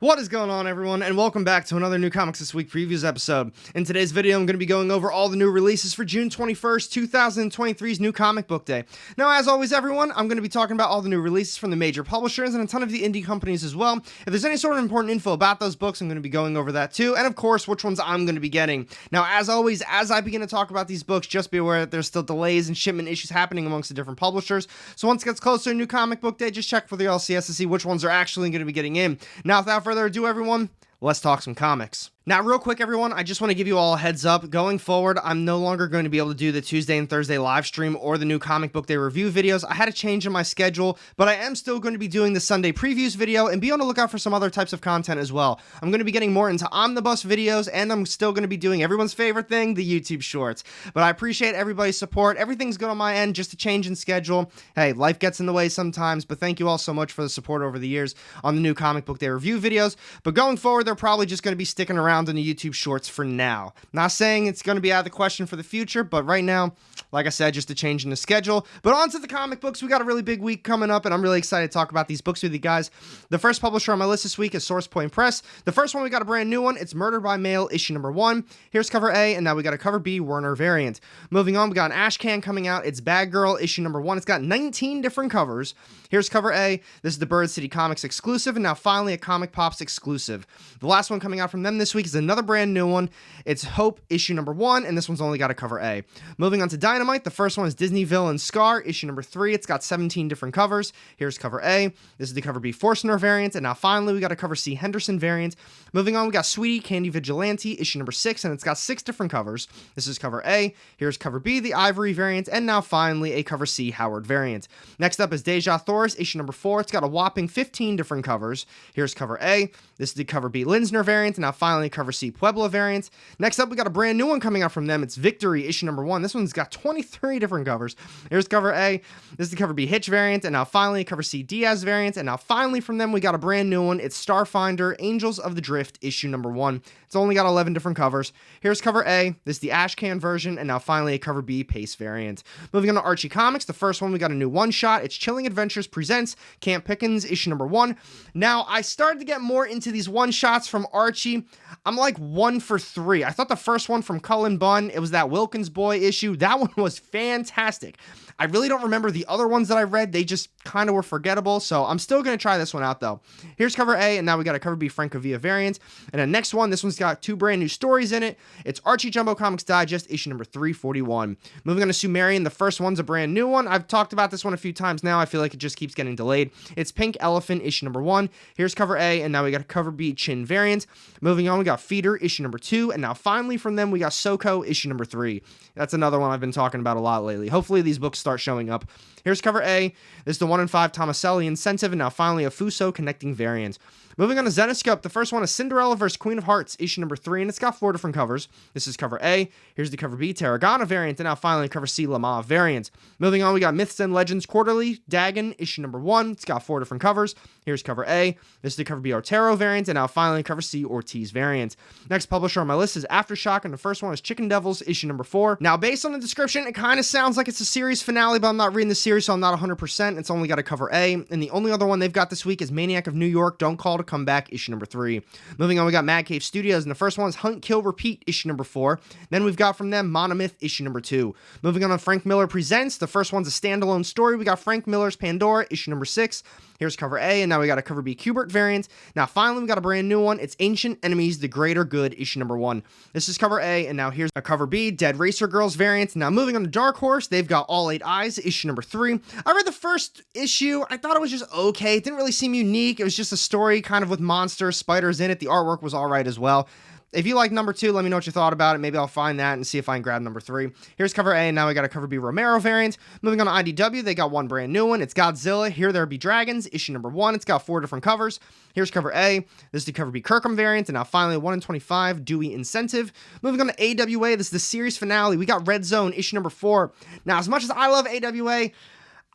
What is going on, everyone, and welcome back to another New Comics This Week previews episode. In today's video, I'm going to be going over all the new releases for June 21st, 2023's New Comic Book Day. Now, as always, everyone, I'm going to be talking about all the new releases from the major publishers and a ton of the indie companies as well. If there's any sort of important info about those books, I'm going to be going over that too, and of course, which ones I'm going to be getting. Now, as always, as I begin to talk about these books, just be aware that there's still delays and shipment issues happening amongst the different publishers. So once it gets closer to New Comic Book Day, just check for the LCS to see which ones are actually going to be getting in. Now, without further ado, everyone, let's talk some comics. Now, real quick, everyone, I just want to give you all a heads up. Going forward, I'm no longer going to be able to do the Tuesday and Thursday live stream or the New Comic Book Day review videos. I had a change in my schedule, but I am still going to be doing the Sunday previews video and be on the lookout for some other types of content as well. I'm going to be getting more into omnibus videos, and I'm still going to be doing everyone's favorite thing, the YouTube shorts. But I appreciate everybody's support. Everything's good on my end, just a change in schedule. Hey, life gets in the way sometimes, but thank you all so much for the support over the years on the New Comic Book Day review videos. But going forward, they're probably just going to be sticking around on the YouTube shorts for now. Not saying it's going to be out of the question for the future, but right now, like I said, just a change in the schedule. But on to the comic books. We got a really big week coming up, and I'm really excited to talk about these books with you guys. The first publisher on my list this week is Source Point Press. The first one, we got a brand new one. It's Murder by Mail, issue number 1. Here's cover A, and now we got a cover B, Werner variant. Moving on, we got an Ashcan coming out. It's Bad Girl, issue number 1. It's got 19 different covers. Here's cover A. This is the Bird City Comics exclusive, and now finally a Comic Pops exclusive. The last one coming out from them this week is another brand new one. It's Hope, issue number 1, and this one's only got a cover A. Moving on to Dynamite, the first one is Disney Villain Scar, issue number 3. It's got 17 different covers. Here's cover A. This is the cover B Forstner variant, and now finally we got a cover C Henderson variant. Moving on, we got Sweetie Candy Vigilante, issue number 6, and it's got 6 different covers. This is cover A. Here's cover B, the Ivory variant, and now finally a cover C Howard variant. Next up is Deja Thor's, issue number 4. It's got a whopping 15 different covers. Here's cover A. This is the cover B Linsner variant, and now finally cover C Puebla variant. Next up, we got a brand new one coming out from them. It's Victory, issue number 1. This one's got 23 different covers. Here's cover A. This is the cover B Hitch variant, and now finally cover C Diaz variant. And now finally from them, we got a brand new one. It's Starfinder, Angels of the Drift, issue number 1. It's only got 11 different covers. Here's cover A. This is the Ashcan version, and now finally a cover B Pace variant. Moving on to Archie Comics, the first one, we got a new one-shot. It's Chilling Adventures Presents Camp Pickens, issue number 1. Now, I started to get more into these one-shots from Archie. I'm like 1 for 3. I thought the first one from Cullen Bunn, it was that Wilkins Boy issue. That one was fantastic. I really don't remember the other ones that I read. They just kind of were forgettable, so I'm still going to try this one out, though. Here's cover A, and now we got a cover B Francovilla variant. And the next one, this one's got 2 brand new stories in it. It's Archie Jumbo Comics Digest, issue number 341. Moving on to Sumerian, the first one's a brand new one. I've talked about this one a few times now. I feel like it just keeps getting delayed. It's Pink Elephant, issue number 1. Here's cover A, and now we got a cover B Chin variant. Moving on, we got Feeder, issue number 2. And now finally from them, we got Soko, issue number 3. That's another one I've been talking about a lot lately. Hopefully these books start showing up. Here's cover A. This is the 1 in 5 Tomaselli incentive, and now finally a Fuso connecting variant. Moving on to Zenescope, the first one is Cinderella vs. Queen of Hearts, issue number 3, and it's got 4 different covers. This is cover A. Here's the cover B, Tarragona variant, and now finally cover C, Lamar variant. Moving on, we got Myths and Legends Quarterly, Dagon, issue number 1. It's got 4 different covers. Here's cover A. This is the cover B, Otero variant, and now finally cover C, Ortiz variant. Next publisher on my list is Aftershock, and the first one is Chicken Devils, issue number 4. Now, based on the description, it kind of sounds like it's a series finale, but I'm not reading the series, so I'm not 100%. It's only got a cover A, and the only other one they've got this week is Maniac of New York, Don't Call to Come Back, issue number 3. Moving on, we got Mad Cave Studios, and the first one is Hunt, Kill, Repeat, issue number 4. Then we've got from them Monomyth, issue number 2. Moving on to Frank Miller Presents, the first one's a standalone story. We got Frank Miller's Pandora, issue number 6. Here's cover A, and now we got a cover B Kubert variant. Now finally we got a brand new one. It's Ancient Enemies, The Greater Good, issue number 1. This is cover A, and now here's a cover B, Dead Racer Girls variant. Now moving on to Dark Horse, they've got All 8 Eyes, issue number 3. I read the first issue. I thought it was just okay. It didn't really seem unique. It was just a story kind of with monsters, spiders in it. The artwork was all right as well. If you like number 2, let me know what you thought about it. Maybe I'll find that and see if I can grab number 3. Here's cover A, and now we got a cover B Romero variant. Moving on to IDW, they got one brand new one. It's Godzilla, Here There Be Dragons, issue number 1. It's got 4 different covers. Here's cover A. This is the cover B Kirkham variant, and now finally 1 in 25 Dewey Incentive. Moving on to AWA, this is the series finale. We got Red Zone, issue number 4. Now, as much as I love AWA,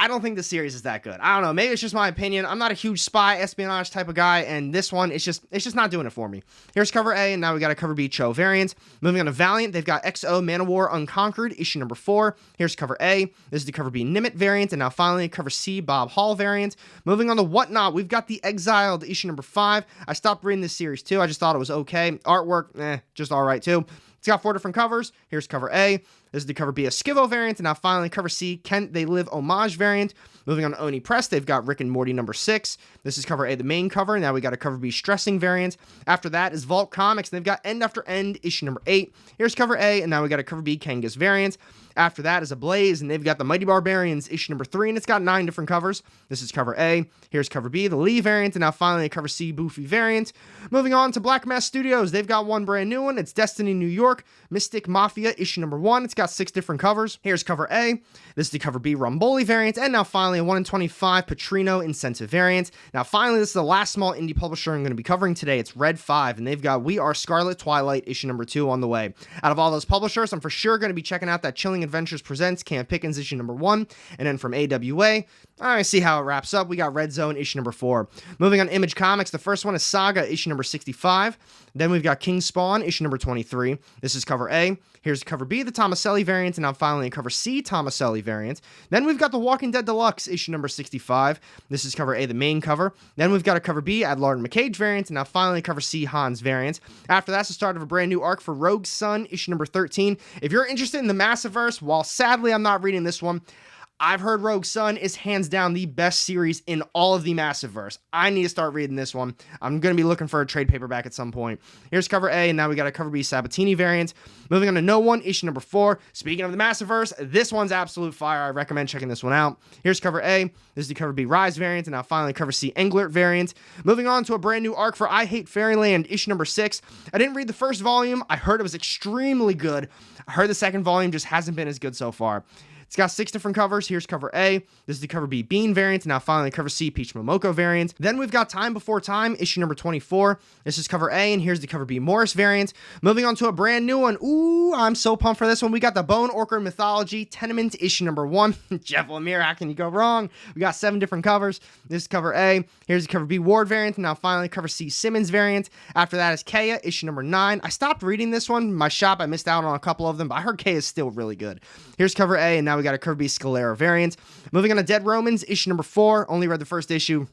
I don't think the series is that good. I don't know. Maybe it's just my opinion. I'm not a huge spy espionage type of guy, and this one, it's just not doing it for me. Here's cover A, and now we got a cover B Cho variant. Moving on to Valiant, they've got XO Man-O-War Unconquered, issue number 4. Here's cover A. This is the cover B Nimitz variant, and now finally cover C Bob Hall variant. Moving on to Whatnot, we've got the Exiled, issue number 5. I stopped reading this series too. I just thought it was okay. Artwork, just all right too. It's got 4 different covers. Here's cover A. This is the cover B Esquivo variant, and now finally cover C Kent They Live homage variant. Moving on to Oni Press, they've got Rick and Morty number 6. This is cover A, the main cover. Now we got a cover B Stressing variant. After that is Vault Comics, and they've got End After End, issue number 8. Here's cover A, and now we got a cover B Kangas variant. After that is Ablaze, and they've got the Mighty Barbarians, issue number 3, and it's got 9 different covers. This is cover A. Here's cover B, the Lee variant, and now finally a cover C, Boofy variant. Moving on to Black Mass Studios, they've got one brand new one. It's Destiny New York, Mystic Mafia, issue number 1. It's got 6 different covers. Here's cover A. This is the cover B, Romboli variant, and now finally a 1 in 25 Petrino incentive variant. Now finally, this is the last small indie publisher I'm going to be covering today. It's Red 5, and they've got We Are Scarlet Twilight, issue number 2 on the way. Out of all those publishers, I'm for sure going to be checking out that Chilling Adventures Presents Camp Pickens, issue number 1, and then from AWA, I see how it wraps up. We got Red Zone, issue number 4. Moving on to Image Comics, the first one is Saga, issue number 65. Then we've got King Spawn, issue number 23. This is cover A. Here's cover B, the Tomaselli variant, and now finally cover C, Tomaselli variant. Then we've got the Walking Dead Deluxe, issue number 65. This is cover A, the main cover. Then we've got a cover B, Adlard and McCage variant, and now finally cover C, Hans variant. After that's the start of a brand new arc for Rogue Sun, issue number 13. If you're interested in the Massiverse, while sadly I'm not reading this one, I've heard Rogue Sun is hands down the best series in all of the Massiverse. I need to start reading this one. I'm going to be looking for a trade paperback at some point. Here's cover A, and now we got a cover B Sabatini variant. Moving on to No One, issue number 4. Speaking of the Massiverse, this one's absolute fire. I recommend checking this one out. Here's cover A. This is the cover B Rise variant, and now finally cover C Englert variant. Moving on to a brand new arc for I Hate Fairyland, issue number 6. I didn't read the first volume. I heard it was extremely good. I heard the second volume just hasn't been as good so far. It's got 6 different covers. Here's cover A. This is the cover B Bean variant. Now finally cover C Peach Momoko variant. Then we've got Time Before Time, issue number 24. This is cover A, and here's the cover B Morris variant. Moving on to a brand new one. Ooh, I'm so pumped for this one. We got the Bone Orchid Mythology Tenement, issue number 1. Jeff Lemire, how can you go wrong? We got 7 different covers. This is cover A. Here's the cover B Ward variant. And now finally cover C Simmons variant. After that is Kea, issue number 9. I stopped reading this one. My shop, I missed out on a couple of them, but I heard Kea is still really good. Here's cover A, and now we got a cover B Scalera variant. Moving on to Dead Romans, issue number 4. Only read the first issue.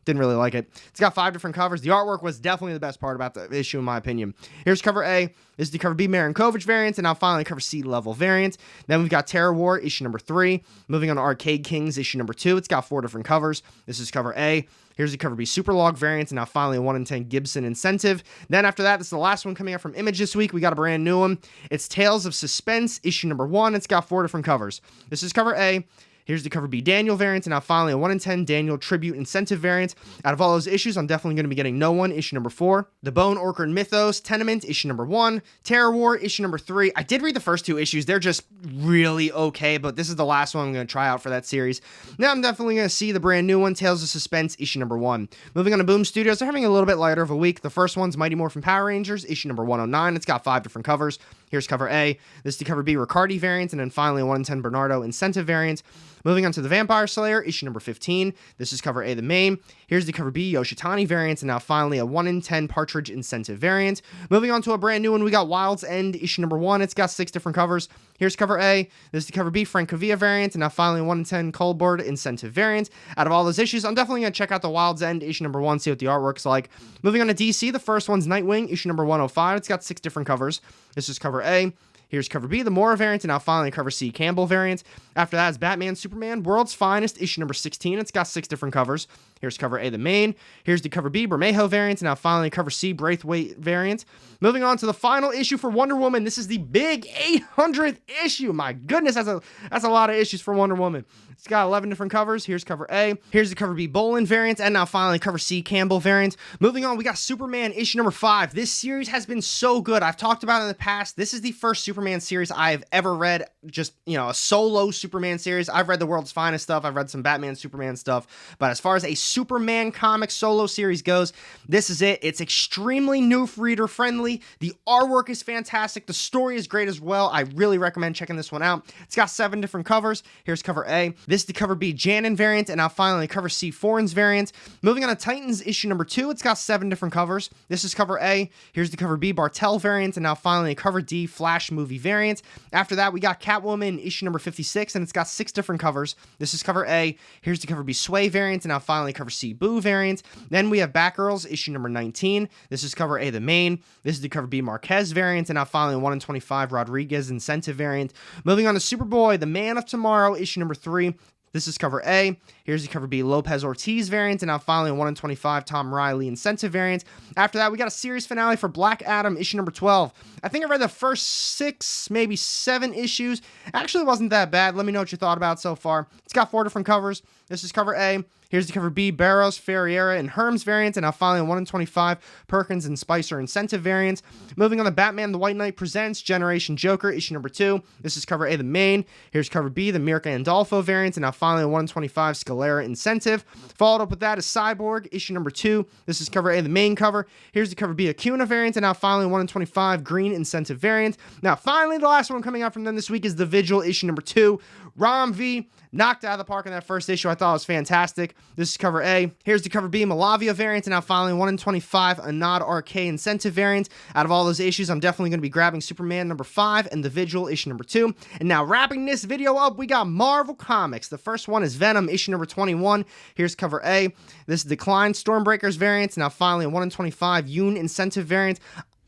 Didn't really like it. It's got 5 different covers. The artwork was definitely the best part about the issue, in my opinion. Here's cover A. This is the cover B Marinkovic variant, and now finally cover C level variant. Then we've got Terror War, issue number 3. Moving on to Arcade Kings, issue number 2. It's got 4 different covers. This is cover A. Here's the cover B Superlog variant, and now finally a 1 in 10 Gibson incentive. Then after that, this is the last one coming out from Image this week. We got a brand new one. It's Tales of Suspense, issue number 1. It's got 4 different covers. This is cover A. Here's the cover B Daniel variant, and now finally a 1 in 10 Daniel Tribute incentive variant. Out of all those issues, I'm definitely going to be getting No One, issue number 4. The Bone Orchid Mythos Tenement, issue number 1. Terror War, issue number 3. I did read the first 2 issues. They're just really okay, but this is the last one I'm going to try out for that series. Now I'm definitely going to see the brand new one, Tales of Suspense, issue number 1. Moving on to Boom Studios, they're having a little bit lighter of a week. The first one's Mighty Morphin Power Rangers, issue number 109. It's got 5 different covers. Here's cover A. This is the cover B Riccardi variant, and then finally a 1 in 10 Bernardo incentive variant. Moving on to the Vampire Slayer, issue number 15. This is cover A, the main. Here's the cover B Yoshitani variant, and now finally a 1 in 10 Partridge incentive variant. Moving on to a brand new one, we got Wild's End, issue number 1. It's got 6 different covers. Here's cover A. This is the cover B Francavilla variant, and now finally 1 in 10 Colbert incentive variant. Out of all those issues, I'm definitely going to check out the Wild's End, issue number 1, see what the artwork's like. Moving on to DC, the first one's Nightwing, issue number 105. It's got 6 different covers. This is cover A. Here's cover B, the Mora variant, and now finally cover C, Campbell variant. After that is Batman, Superman, World's Finest, issue number 16. It's got 6 different covers. Here's cover A, the main. Here's the cover B, Bermejo variant, and now finally cover C, Braithwaite variant. Moving on to the final issue for Wonder Woman. This is the big 800th issue. My goodness, that's a lot of issues for Wonder Woman. It's got 11 different covers. Here's cover A. Here's the cover B, Bolin variant, and now finally cover C, Campbell variant. Moving on, we got Superman, issue number 5. This series has been so good. I've talked about it in the past. This is the first Superman series I've ever read. Just, a solo Superman series. I've read the World's Finest stuff. I've read some Batman, Superman stuff. But as far as a Superman comic solo series goes, this is it. It's extremely new reader friendly. The artwork is fantastic. The story is great as well. I really recommend checking this one out. It's got 7 different covers. Here's cover A. This is the cover B Janin variant, and now finally cover C Foreign's variant. Moving on to Titans issue number 2. It's got 7 different covers. This is cover A. Here's the cover B Bartel variant, and now finally cover D Flash movie variant. After that, we got Catwoman issue number 56, and it's got 6 different covers. This is cover A. Here's the cover B Sway variant, and now finally cover C Boo variant. Then we have Batgirls issue number 19. This is cover A The Main. This is the cover B Marquez variant, and now finally 1 in 25 Rodriguez incentive variant. Moving on to Superboy, The Man of Tomorrow issue number 3. This is cover A. Here's the cover B Lopez Ortiz variant, and now finally 1 in 25 Tom Riley incentive variant. After that, we got a series finale for Black Adam issue number 12. I think I read the first 6, maybe 7 issues. Actually, it wasn't that bad. Let me know what you thought about it so far. It's got 4 different covers. This is cover A. Here's the cover B, Barros, Ferreira, and Herms variant, and now finally 1 in 25 Perkins and Spicer incentive variants. Moving on to Batman The White Knight Presents Generation Joker, issue number 2. This is cover A, The Main. Here's cover B, the Mirka Andolfo variant, and now finally 1 in 25 Scalera incentive. Followed up with that is Cyborg, issue number 2. This is cover A, the main cover. Here's the cover B, Acuna variant, and now finally 1 in 25 Green incentive variant. Now finally, the last one coming out from them this week is The Vigil, issue number 2. Rom V knocked out of the park in that first issue. I thought it was fantastic. This is cover A. Here's the cover B, Malavia variant, and now finally 1 in 25 Anad RK incentive variant. Out of all those issues, I'm definitely going to be grabbing Superman number 5 and The Vigil issue number 2. And now wrapping this video up, we got Marvel Comics. The first one is Venom issue number 21. Here's cover A. This is Decline Stormbreakers variant. Now finally 1 in 25 Yoon incentive variant.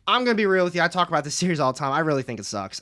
I'm going to be real with you. I talk about this series all the time. I really think it sucks.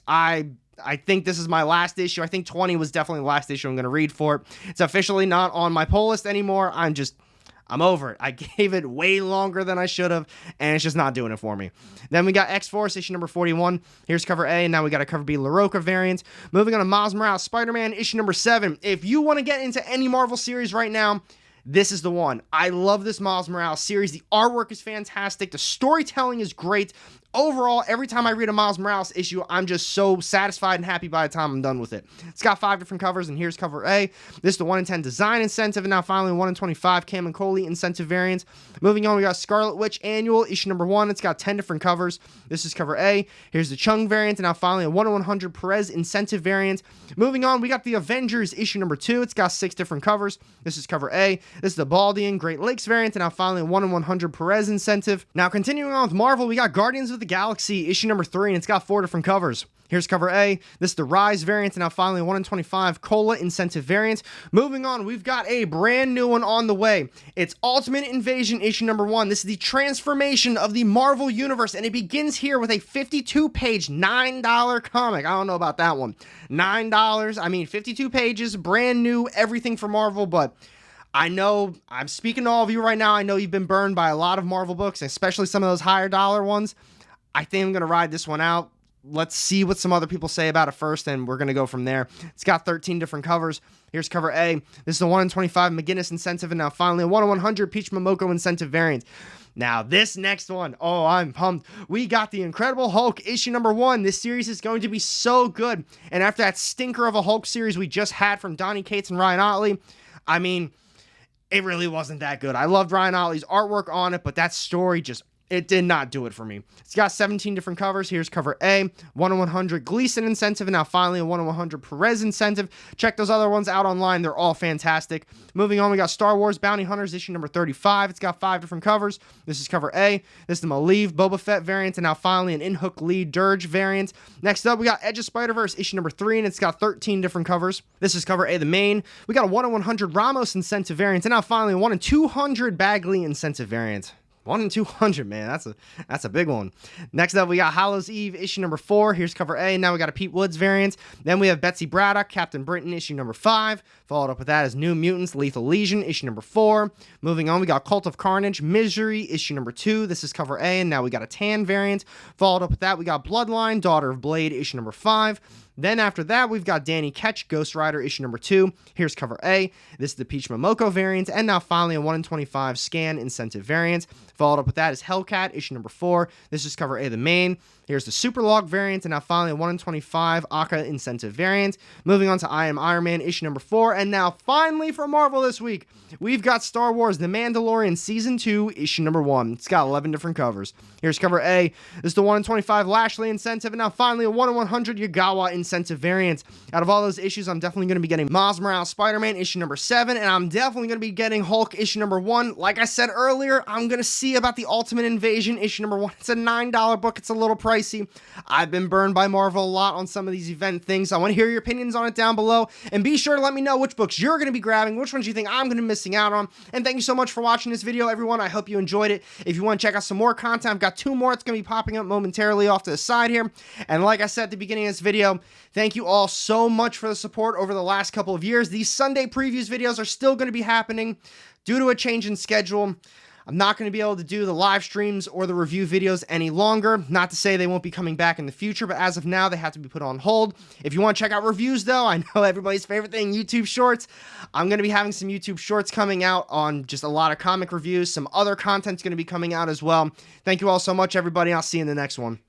I think this is my last issue. I think 20 was definitely the last issue I'm going to read for it. It's officially not on my pull list anymore. I'm over it. I gave it way longer than I should have, and it's just not doing it for me. Then we got X-Force issue number 41. Here's cover A, and now we got a cover B La Roca variant. Moving on to Miles Morales Spider-Man issue number 7. If you want to get into any Marvel series right now, this is the one. I love this Miles Morales series. The artwork is fantastic. The storytelling is great. Overall, every time I read a Miles Morales issue, I'm just so satisfied and happy by the time I'm done with it. It's got 5 different covers, and here's cover A. This is the 1 in 10 design incentive, and now finally 1 in 25 Cam and Coley incentive variants. Moving on, we got Scarlet Witch Annual, issue number 1. It's got 10 different covers. This is cover A. Here's the Chung variant, and now finally a 1 in 100 Perez incentive variant. Moving on, we got the Avengers issue number 2. It's got 6 different covers. This is cover A. This is the Baldian Great Lakes variant, and now finally a 1 in 100 Perez incentive. Now continuing on with Marvel, we got Guardians of the Galaxy issue number 3, and it's got 4 different covers. Here's cover A. This is the Rise variant, and now finally 1 in 25 Cola incentive variant. Moving on, we've got a brand new one on the way. It's Ultimate Invasion issue number 1. This is the transformation of the Marvel Universe, and it begins here with a 52-page $9 comic. I don't know about that one. $9. I mean, 52 pages, brand new, everything for Marvel, but I know, I'm speaking to all of you right now, I know you've been burned by a lot of Marvel books, especially some of those higher dollar ones. I think I'm going to ride this one out. Let's see what some other people say about it first, and we're going to go from there. It's got 13 different covers. Here's cover A. This is the 1 in 25 McGinnis incentive, and now finally a 1 in 100 Peach Momoko incentive variant. Now, this next one, oh, I'm pumped. We got the Incredible Hulk issue number 1. This series is going to be so good. And after that stinker of a Hulk series we just had from Donny Cates and Ryan Ottley, I mean, it really wasn't that good. I loved Ryan Ottley's artwork on it, but that story just, it did not do it for me. It's got 17 different covers. Here's cover A, 1 in 100 Gleason incentive, and now finally a 1 in 100 Perez incentive. Check those other ones out online. They're all fantastic. Moving on, we got Star Wars Bounty Hunters issue number 35. It's got 5 different covers. This is cover A. This is the Malieve Boba Fett variant, and now finally an In-Hook Lee Dirge variant. Next up, we got Edge of Spider-Verse issue number 3, and it's got 13 different covers. This is cover A, the main. We got a 1 in 100 Ramos incentive variant, and now finally a 1 in 200 Bagley incentive variant. 1 in 200, man. That's a big one. Next up, we got Hallows Eve issue number 4. Here's cover A. Now we got a Pete Woods variant. Then we have Betsy Braddock, Captain Britain issue number 5. Followed up with that is New Mutants, Lethal Legion issue number 4. Moving on, we got Cult of Carnage, Misery issue number 2. This is cover A, and now we got a tan variant. Followed up with that, we got Bloodline, Daughter of Blade issue number 5. Then after that, we've got Danny Ketch, Ghost Rider, issue number 2. Here's cover A. This is the Peach Momoko variant, and now finally a 1 in 25 scan incentive variant. Followed up with that is Hellcat, issue number 4. This is cover A, the main. Here's the Super Log variant, and now finally a 1 in 25 ACA incentive variant. Moving on to I Am Iron Man, issue number 4. And now finally for Marvel this week, we've got Star Wars The Mandalorian Season 2, issue number 1. It's got 11 different covers. Here's cover A. This is the 1 in 25 Lashley incentive, and now finally a 1 in 100 Yagawa incentive variant. Out of all those issues, I'm definitely going to be getting Miles Morales Spider-Man, issue number 7, and I'm definitely going to be getting Hulk, issue number 1. Like I said earlier, I'm going to see about the Ultimate Invasion, issue number 1. It's a $9 book. It's a little pricey. I've been burned by Marvel a lot on some of these event things. I want to hear your opinions on it down below, and be sure to let me know which books you're going to be grabbing, which ones you think I'm going to be missing out on. And thank you so much for watching this video, everyone. I hope you enjoyed it. If you want to check out some more content, I've got 2 more that's going to be popping up momentarily off to the side here. And like I said at the beginning of this video, thank you all so much for the support over the last couple of years. These Sunday previews videos are still going to be happening due to a change in schedule. I'm not going to be able to do the live streams or the review videos any longer. Not to say they won't be coming back in the future, but as of now, they have to be put on hold. If you want to check out reviews, though, I know everybody's favorite thing, YouTube Shorts. I'm going to be having some YouTube Shorts coming out on just a lot of comic reviews. Some other content's going to be coming out as well. Thank you all so much, everybody. I'll see you in the next one.